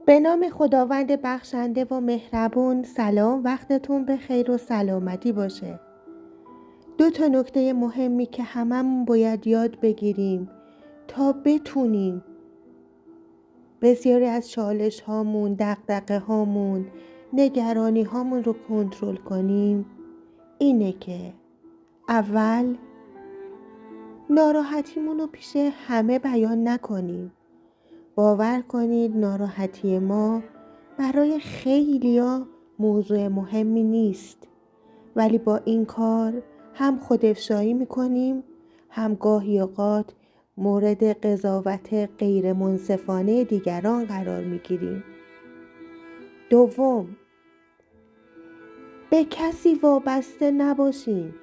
به نام خداوند بخشنده و مهربون. سلام، وقتتون به خیر و سلامتی باشه. 2 نکته مهمی که هممون باید یاد بگیریم تا بتونیم بسیاری از چالش هامون، دغدغه هامون، نگرانی هامون رو کنترل کنیم اینه که اول ناراحتیمون رو پیش همه بیان نکنیم. باور کنید ناراحتی ما برای خیلیا موضوع مهمی نیست، ولی با این کار هم خودافشایی میکنیم، هم گاهی اوقات مورد قضاوت غیر منصفانه دیگران قرار میگیریم. دوم، به کسی وابسته نباشیم.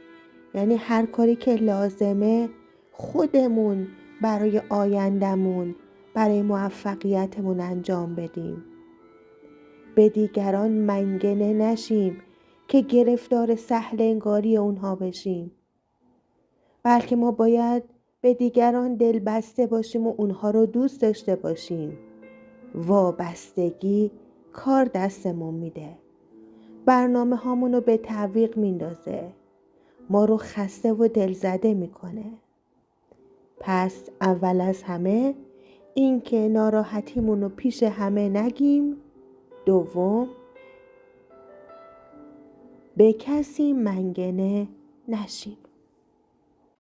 یعنی هر کاری که لازمه خودمون برای آیندمون، برای موفقیتمون انجام بدیم. به دیگران منگنه نشیم که گرفتار سهل انگاری اونها بشیم، بلکه ما باید به دیگران دل بسته باشیم و اونها رو دوست داشته باشیم. وابستگی کار دستمون میده، برنامه هامون رو به تعویق میندازه، ما رو خسته و دلزده میکنه. پس اول از همه این که ناراحتیمون رو پیش همه نگیم. دوم، به کسی منگنه نشیم.